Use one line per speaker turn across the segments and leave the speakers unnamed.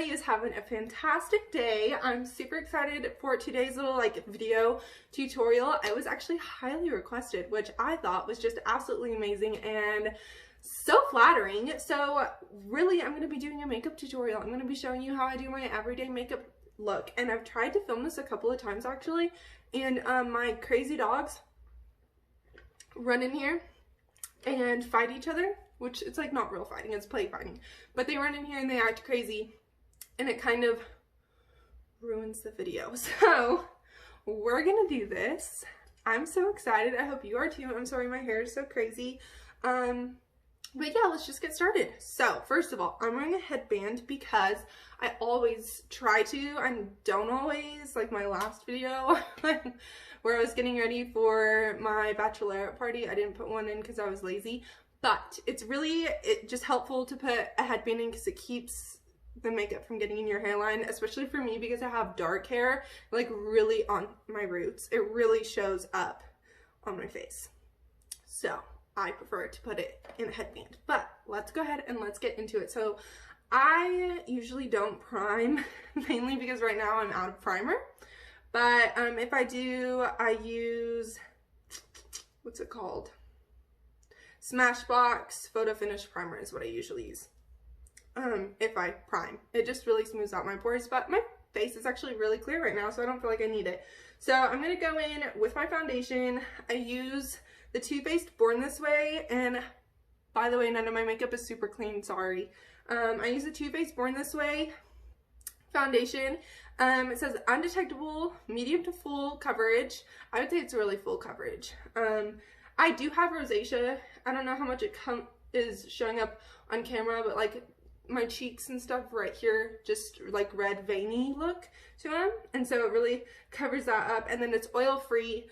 everybody is having a fantastic day. I'm super excited for today's little video tutorial. It was actually highly requested, which I thought was just absolutely amazing and so flattering. So really, I'm going to be doing a makeup tutorial. I'm going to be showing you how I do my everyday makeup look, and I've tried to film this a couple of times actually, and my crazy dogs run in here and fight each other, which it's like not real fighting, it's play fighting, but they run in here and they act crazy and it kind of ruins the video. So we're gonna do this. I'm so excited. I hope you are too. I'm sorry my hair is so crazy. But yeah, let's just get started. So first of all, I'm wearing a headband because I always try to and don't always, like my last video where I was getting ready for my bachelorette party. I didn't put one in because I was lazy, but it's just helpful to put a headband in because it keeps the makeup from getting in your hairline, especially for me because I have dark hair, like really on my roots. It really shows up on my face. So I prefer to put it in a headband, but let's go ahead and let's get into it. So I usually don't prime, mainly because right now I'm out of primer, but if I do, I use, what's it called? Smashbox Photo Finish Primer is what I usually use if I prime. It just really smooths out my pores, but my face is actually really clear right now, so I don't feel like I need it. So I'm going to go in with my foundation. I use the Too Faced Born This Way, and by the way, none of my makeup is super clean, sorry. I use the Too Faced Born This Way foundation. It says undetectable, medium to full coverage. I would say it's really full coverage. I do have rosacea. I don't know how much it is showing up on camera, but like my cheeks and stuff right here, just like red veiny look to them, and so it really covers that up. And then it's oil free.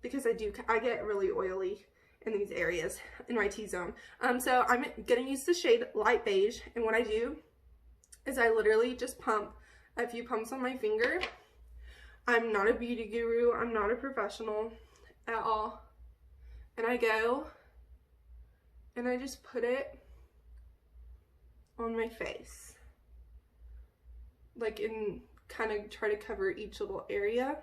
Because I get really oily in these areas in my T-zone. So I'm gonna use the shade Light Beige, and what I do is I literally just pump a few pumps on my finger. I'm not a beauty guru, I'm not a professional at all. And I go and I just put it on my face. Like kind of try to cover each little area.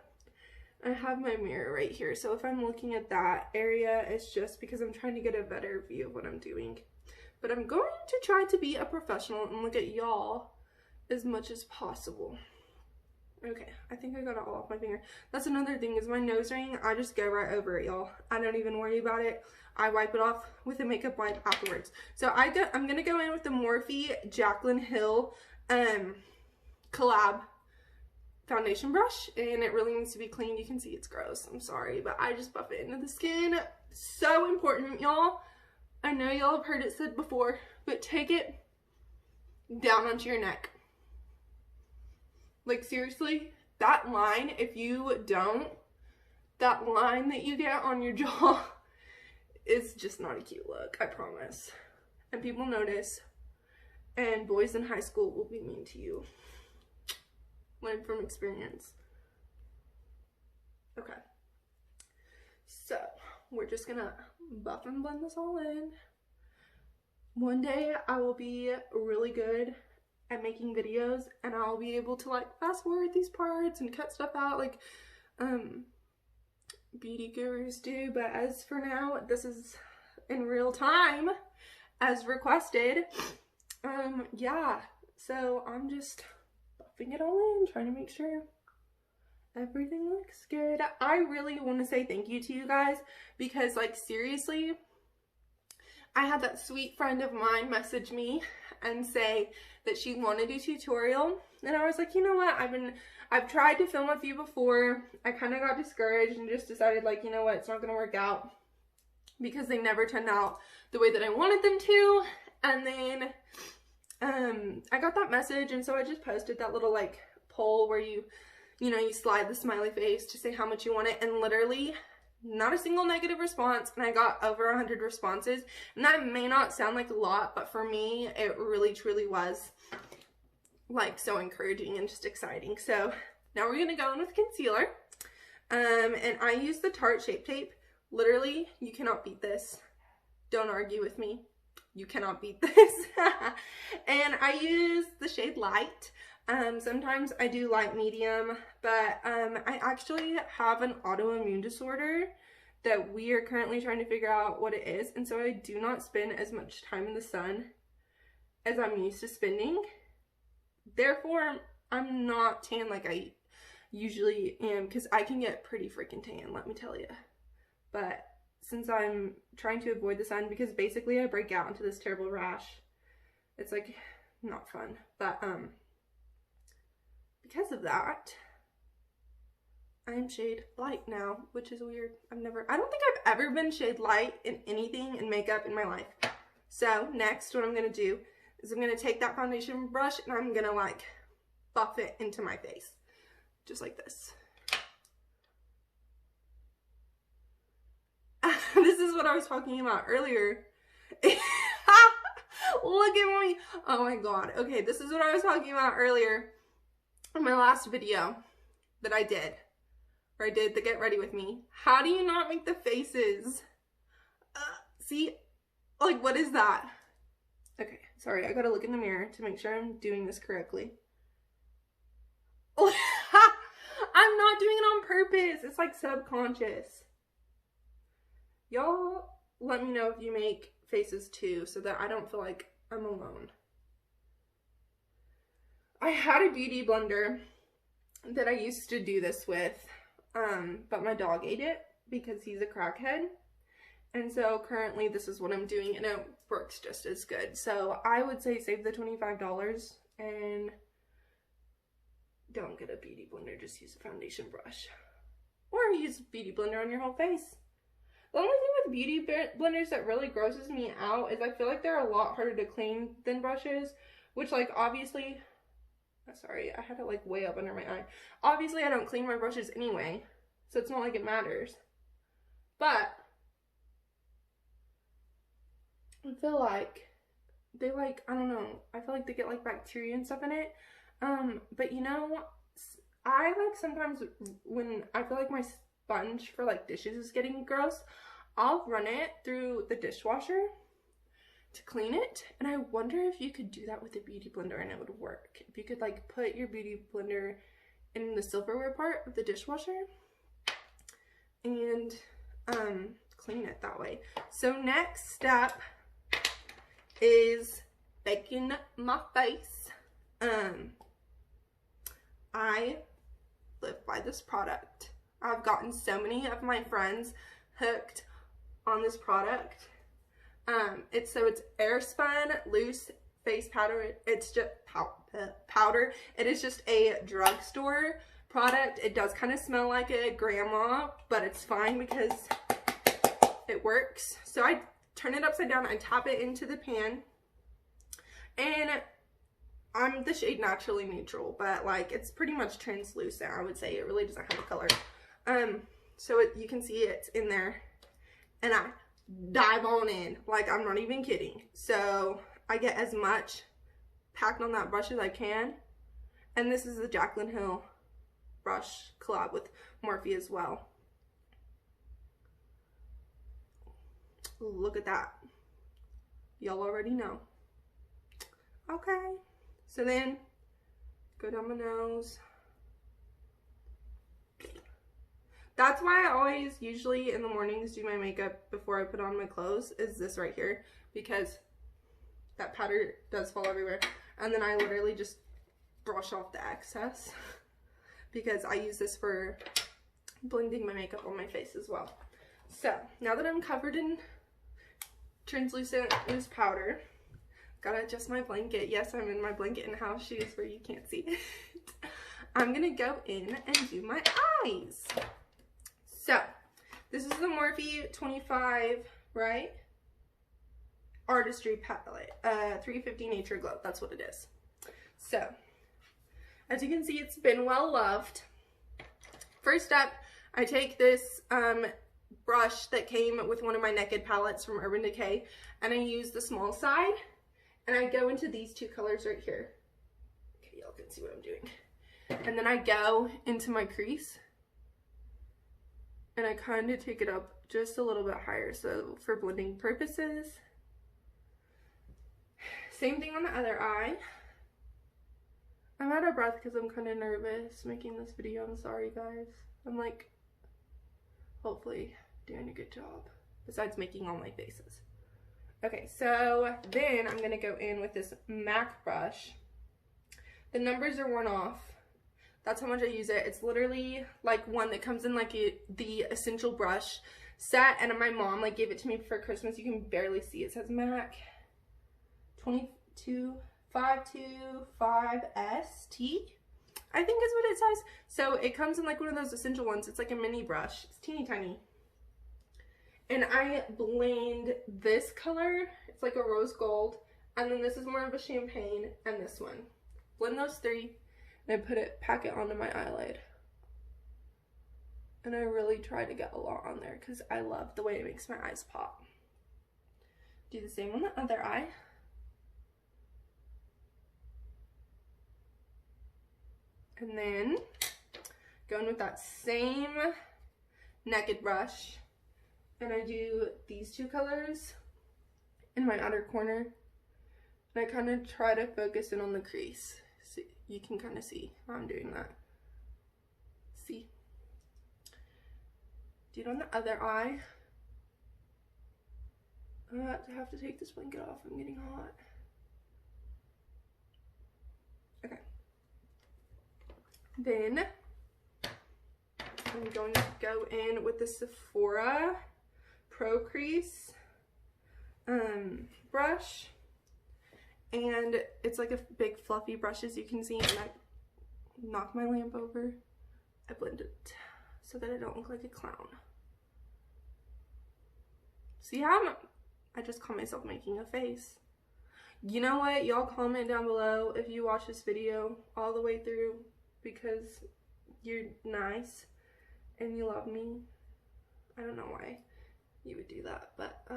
I have my mirror right here, so if I'm looking at that area, it's just because I'm trying to get a better view of what I'm doing. But I'm going to try to be a professional and look at y'all as much as possible. Okay, I think I got it all off my finger. That's another thing is my nose ring, I just go right over it, y'all. I don't even worry about it. I wipe it off with a makeup wipe afterwards. So I'm gonna go in with the Morphe Jaclyn Hill collab foundation brush, and it really needs to be clean. You can see it's gross, I'm sorry, but I just buff it into the skin. So important, y'all. I know y'all have heard it said before, but take it down onto your neck. Like seriously, that line, if you don't, that line that you get on your jaw is just not a cute look, I promise. And people notice, and boys in high school will be mean to you. Learn from experience. Okay, so we're just gonna buff and blend this all in. One day I will be really good at making videos, and I'll be able to like fast forward these parts and cut stuff out like beauty gurus do, but as for now, this is in real time as requested. Yeah, so I'm just buffing it all in, trying to make sure everything looks good. I really want to say thank you to you guys because, like, seriously, I had that sweet friend of mine message me and say that she wanted a tutorial, and I was like, you know what, I've tried to film a few before. I kind of got discouraged and just decided, like, you know what, it's not gonna work out because they never turned out the way that I wanted them to. And then I got that message, and so I just posted that little like poll where you slide the smiley face to say how much you want it, and literally not a single negative response, and I got over 100 responses. And that may not sound like a lot, but for me it really truly was like so encouraging and just exciting. So now we're gonna go in with concealer, and I use the Tarte Shape Tape. Literally, you cannot beat this. Don't argue with me. You cannot beat this. And I use the shade Light. Sometimes I do light medium, but I actually have an autoimmune disorder that we are currently trying to figure out what it is, and so I do not spend as much time in the sun as I'm used to spending. Therefore, I'm not tan like I usually am, because I can get pretty freaking tan, let me tell you. But since I'm trying to avoid the sun, because basically I break out into this terrible rash, it's like not fun. But because of that, I'm shade Light now, which is weird. I don't think I've ever been shade Light in anything in makeup in my life. So next, what I'm gonna do is I'm gonna take that foundation brush and I'm gonna like buff it into my face, just like this. This is what I was talking about earlier. Look at me. Oh my god. Okay, this is what I was talking about earlier in my last video that I did. Where I did the get ready with me. How do you not make the faces? See? Like, what is that? Okay, sorry. I gotta look in the mirror to make sure I'm doing this correctly. I'm not doing it on purpose. It's like subconscious. Y'all let me know if you make faces too, so that I don't feel like I'm alone. I had a beauty blender that I used to do this with, but my dog ate it because he's a crackhead. And so currently this is what I'm doing, and it works just as good. So I would say save the $25 and don't get a beauty blender, just use a foundation brush. Or use a beauty blender on your whole face. The only thing with beauty blenders that really grosses me out is I feel like they're a lot harder to clean than brushes, which like obviously, sorry, I had it like way up under my eye. Obviously I don't clean my brushes anyway, so it's not like it matters. But I feel like they like, I don't know, I feel like they get like bacteria and stuff in it. But you know, I like sometimes when I feel like my sponge for like dishes is getting gross, I'll run it through the dishwasher to clean it. And I wonder if you could do that with a beauty blender and it would work. If you could like put your beauty blender in the silverware part of the dishwasher and clean it that way. So next step is baking my face. I live by this product. I've gotten so many of my friends hooked on this product. It's Airspun loose face powder. It's just powder. It is just a drugstore product. It does kind of smell like a grandma, but it's fine because it works. So I turn it upside down, I tap it into the pan, and I'm the shade Naturally Neutral, but like it's pretty much translucent, I would say. It really doesn't have a color. So you can see it's in there, and I dive on in, like I'm not even kidding. So I get as much packed on that brush as I can, and this is the Jaclyn Hill brush collab with Morphe as well. Look at that. Y'all already know. Okay. So then, go down my nose. That's why I always, usually in the mornings, do my makeup before I put on my clothes, is this right here. Because that powder does fall everywhere. And then I literally just brush off the excess. Because I use this for blending my makeup on my face as well. So, now that I'm covered in translucent loose powder, gotta adjust my blanket. Yes, I'm in my blanket and house shoes where you can't see it. I'm gonna go in and do my eyes. So, this is the Morphe 25, right? Artistry palette, 350 Nature Glow. That's what it is. So, as you can see, it's been well loved. First up, I take this brush that came with one of my Naked palettes from Urban Decay, and I use the small side, and I go into these two colors right here. Okay, y'all can see what I'm doing. And then I go into my crease, and I kind of take it up just a little bit higher, so for blending purposes. Same thing on the other eye. I'm out of breath because I'm kind of nervous making this video. I'm sorry, guys. I'm like, hopefully doing a good job, besides making all my faces. Okay, so then I'm gonna go in with this MAC brush. The numbers are worn off. That's how much I use it. It's literally like one that comes in like the essential brush set, and my mom like gave it to me for Christmas. You can barely see it. It says MAC 22525ST, I think is what it says. So it comes in like one of those essential ones. It's like a mini brush. It's teeny tiny. And I blend this color. It's like a rose gold. And then this is more of a champagne, and this one. Blend those three, and I pack it onto my eyelid. And I really try to get a lot on there because I love the way it makes my eyes pop. Do the same on the other eye. And then go in with that same naked brush, and I do these two colors in my outer corner, and I kind of try to focus in on the crease. So you can kind of see how I'm doing that. See? Do it on the other eye. I have to take this blanket off. I'm getting hot. Okay. Then I'm going to go in with the Sephora Pro Crease brush, and it's like a big fluffy brush, as you can see, and I knock my lamp over. I blend it so that I don't look like a clown. See how I just caught myself making a face. You know what? Y'all comment down below if you watch this video all the way through, because you're nice and you love me. I don't know why you would do that, but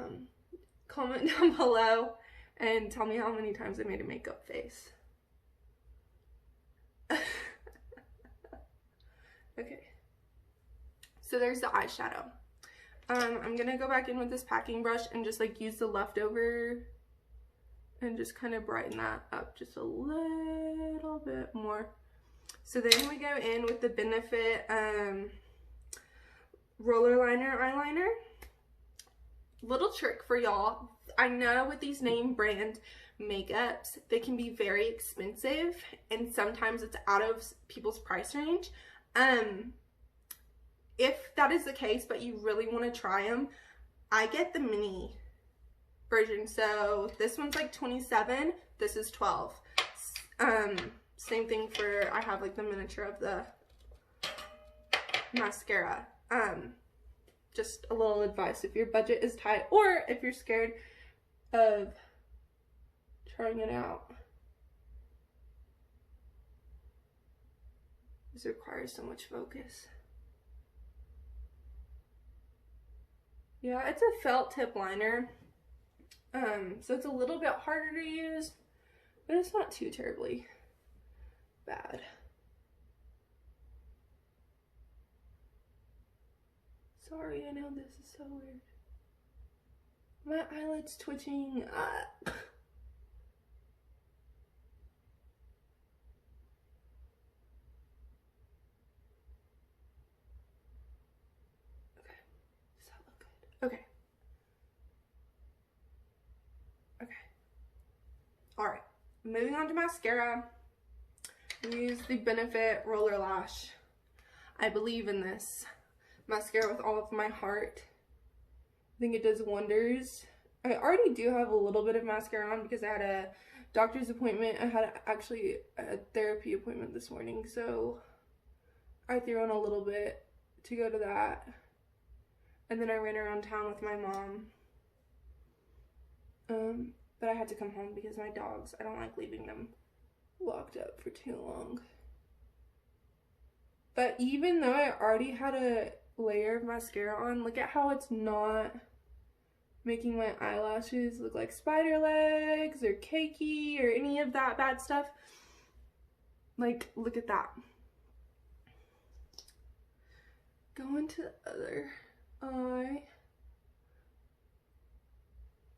comment down below and tell me how many times I made a makeup face. Okay, so there's the eyeshadow. I'm gonna go back in with this packing brush and just like use the leftover and just kind of brighten that up just a little bit more. So then we go in with the Benefit roller liner eyeliner. Little trick for y'all. I know with these name brand makeups, they can be very expensive, and sometimes it's out of people's price range. If that is the case, but you really want to try them, I get the mini version. So this one's like $27, this is $12. Same thing for, I have like the miniature of the mascara. Just a little advice if your budget is tight, or if you're scared of trying it out. This requires so much focus. Yeah, it's a felt tip liner, so it's a little bit harder to use, but it's not too terribly bad. Sorry, I know this is so weird. My eyelid's twitching. Okay. Okay. Alright. Moving on to mascara. Use the Benefit Roller Lash. I believe in this mascara with all of my heart. I think it does wonders. I already do have a little bit of mascara on because I had a doctor's appointment. I had actually a therapy appointment this morning, so I threw on a little bit to go to that. And then I ran around town with my mom. But I had to come home because my dogs, I don't like leaving them locked up for too long. But even though I already had a layer of mascara on, look at how it's not making my eyelashes look like spider legs or cakey or any of that bad stuff. Like, look at that. Go into the other eye.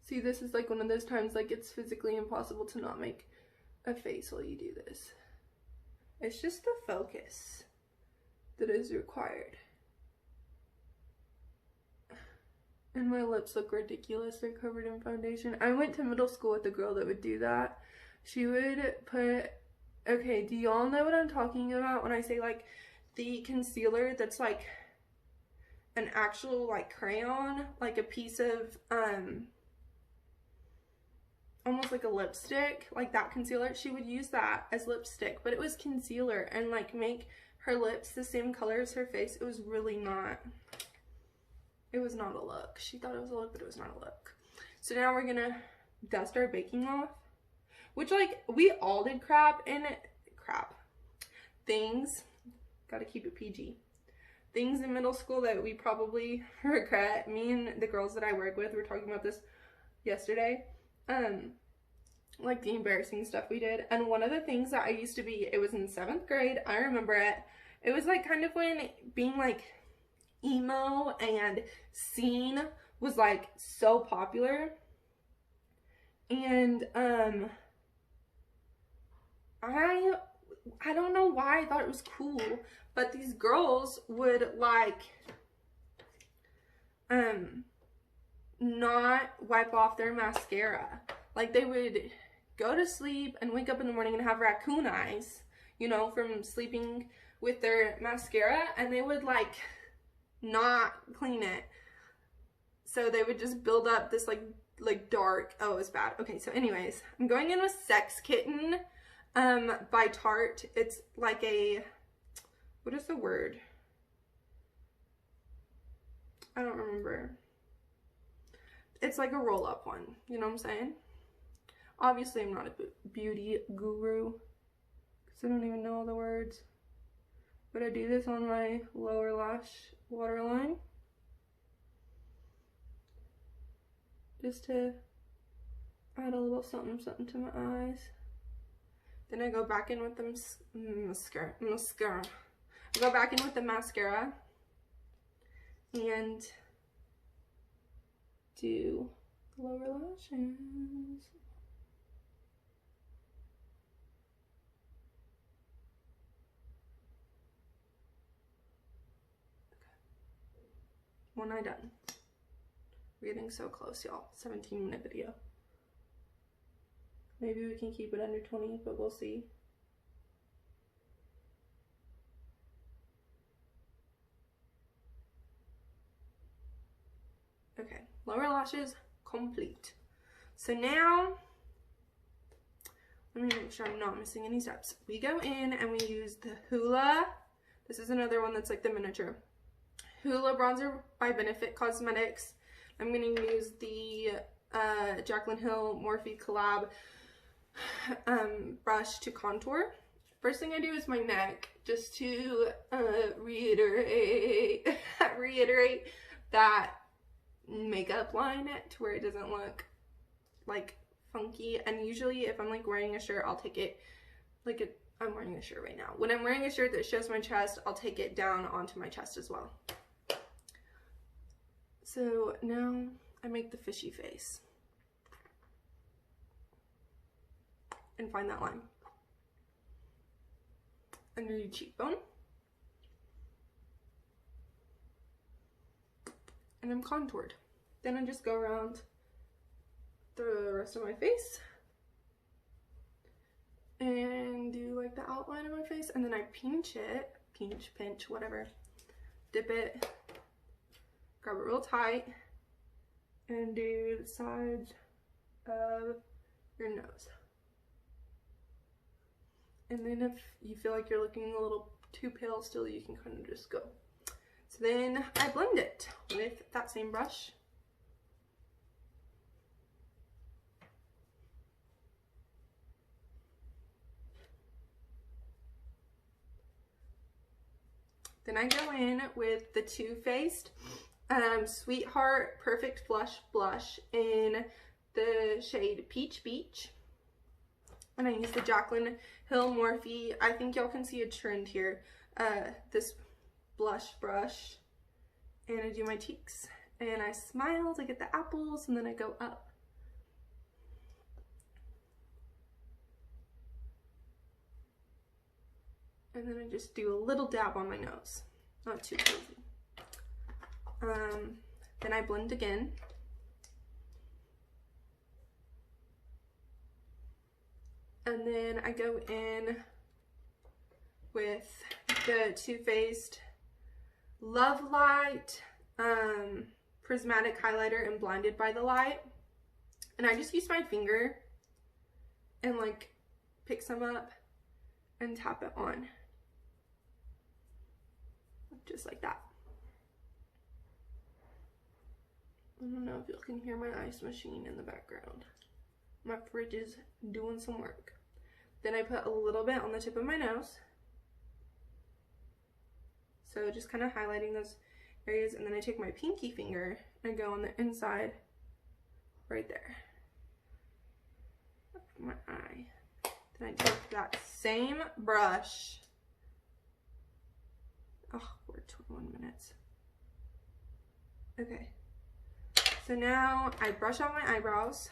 See, this is like one of those times like it's physically impossible to not make a face while you do this. It's just the focus that is required. And my lips look ridiculous. They're covered in foundation. I went to middle school with a girl that would do that. She would put, okay, do y'all know what I'm talking about when I say like the concealer that's like an actual like crayon, like a piece of almost like a lipstick, like that concealer? She would use that as lipstick, but it was concealer, and like make her lips the same color as her face. It was really not, it was not a look. She thought it was a look, but it was not a look. So now we're gonna dust our baking off, which like we all did things, gotta keep it PG, things in middle school that we probably regret. Me and the girls that I work with were talking about this yesterday, like the embarrassing stuff we did. And one of the things that I used to be, it was in 7th grade, I remember it was like kind of when being like emo and scene was like so popular, and I don't know why I thought it was cool, but these girls would like not wipe off their mascara. Like they would go to sleep and wake up in the morning and have raccoon eyes, you know, from sleeping with their mascara, and they would like not clean it. So they would just build up this like dark, oh, it was bad. Okay, so anyways, I'm going in with Sex Kitten by Tarte. It's like a, what is the word? I don't remember. It's like a roll-up one, you know what I'm saying? Obviously, I'm not a beauty guru, because I don't even know all the words. But I do this on my lower lash waterline, just to add a little something to my eyes. Then I go back in with the mascara. I go back in with the mascara and do lower lashes. One eye done. We're getting so close, y'all. 17-minute video. Maybe we can keep it under 20, but we'll see. Okay, lower lashes complete. So now, let me make sure I'm not missing any steps. We go in and we use the Hoola. This is another one that's like the miniature. Hoola bronzer by Benefit Cosmetics. I'm going to use the Jaclyn Hill Morphe collab brush to contour. First thing I do is my neck, just to reiterate that makeup line to where it doesn't look like funky. And usually if I'm like wearing a shirt, I'll take it like I'm wearing a shirt right now. When I'm wearing a shirt that shows my chest, I'll take it down onto my chest as well. So now I make the fishy face and find that line under your cheekbone, and I'm contoured. Then I just go around the rest of my face and do like the outline of my face, and then I pinch, whatever, dip it, grab it real tight, and do the sides of your nose. And then if you feel like you're looking a little too pale still, you can kind of just go. So then I blend it with that same brush. Then I go in with the Too Faced Sweetheart Perfect Flush Blush in the shade Peach Beach. And I use the Jaclyn Hill Morphe. I think y'all can see a trend here. This blush brush. And I do my cheeks. And I smile to get the apples, and then I go up And then I just do a little dab on my nose. Not too crazy. Then I blend again. And then I go in with the Too Faced Love Light Prismatic Highlighter and Blinded by the Light. And I just use my finger and like pick some up and tap it on. Just like that. I don't know if you can hear my ice machine in the background. My fridge is doing some work. Then I put a little bit on the tip of my nose. So just kind of highlighting those areas, and then I take my pinky finger and go on the inside right there of my eye. Then I take that same brush. Oh, we're at 21 minutes. Okay. So now I brush out my eyebrows.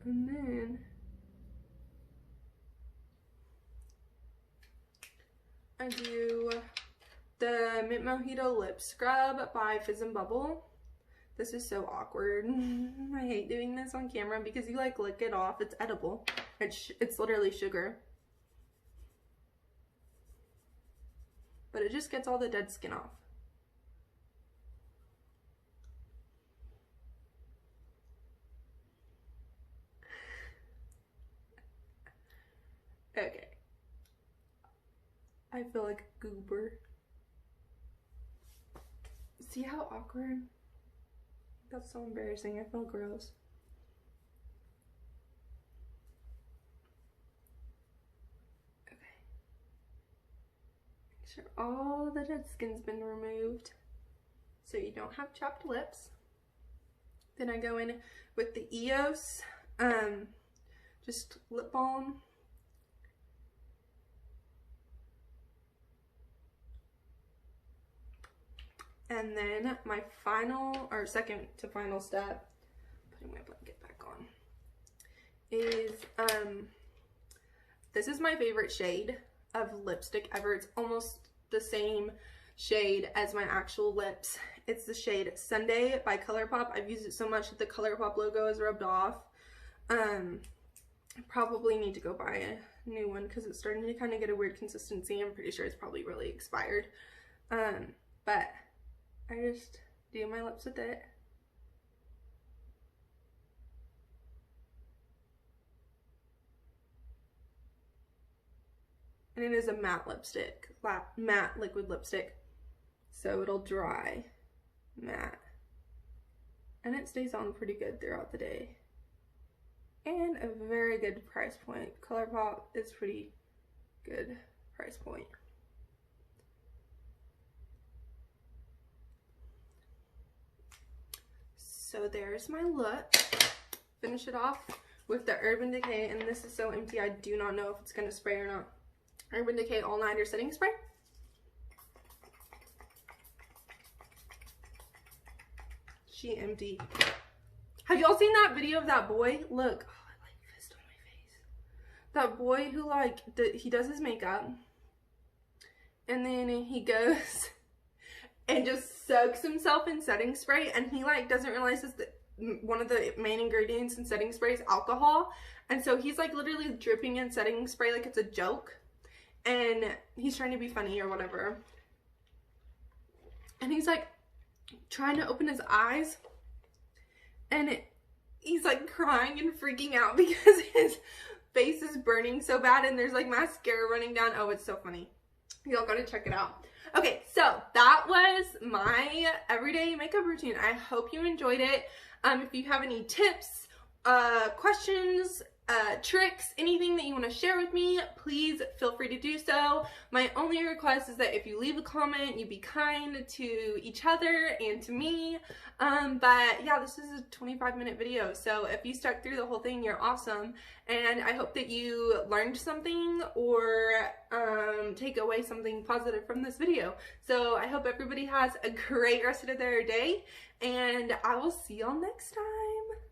And then I do the Mint Mojito Lip Scrub by Fizz and Bubble. This is so awkward. I hate doing this on camera because you like lick it off. It's edible. It's literally sugar. But it just gets all the dead skin off. Okay. I feel like a goober. See how awkward? That's so embarrassing. I feel gross. Okay. Make sure all the dead skin's been removed so you don't have chapped lips. Then I go in with the EOS just lip balm. And then my final, or second to final step, putting my blanket back on, is, this is my favorite shade of lipstick ever. It's almost the same shade as my actual lips. It's the shade Sunday by ColourPop. I've used it so much that the ColourPop logo is rubbed off. I probably need to go buy a new one because it's starting to kind of get a weird consistency. I'm pretty sure it's probably really expired. But I just do my lips with it. And it is a matte lipstick, matte liquid lipstick. So it'll dry matte. And it stays on pretty good throughout the day. And a very good price point. ColourPop is pretty good price point. So there's my look. Finish it off with the Urban Decay, and this is so empty, I do not know if it's going to spray or not. Urban Decay All Nighter Setting Spray. She empty. Have y'all seen that video of that boy? Look. Oh, I like fist on my face. That boy who like, he does his makeup. And then he goes and just soaks himself in setting spray, and he like doesn't realize that one of the main ingredients in setting spray is alcohol, and so he's like literally dripping in setting spray like it's a joke, and he's trying to be funny or whatever, and he's like trying to open his eyes, and he's like crying and freaking out because his face is burning so bad, and there's like mascara running down. Oh, it's so funny. Y'all gotta check it out. Okay, so that was my everyday makeup routine. I hope you enjoyed it. If you have any tips, questions, tricks, anything that you want to share with me, please feel free to do so. My only request is that if you leave a comment, you be kind to each other and to me. But yeah, this is a 25-minute video, so if you stuck through the whole thing, you're awesome. And I hope that you learned something or take away something positive from this video. So I hope everybody has a great rest of their day, and I will see y'all next time.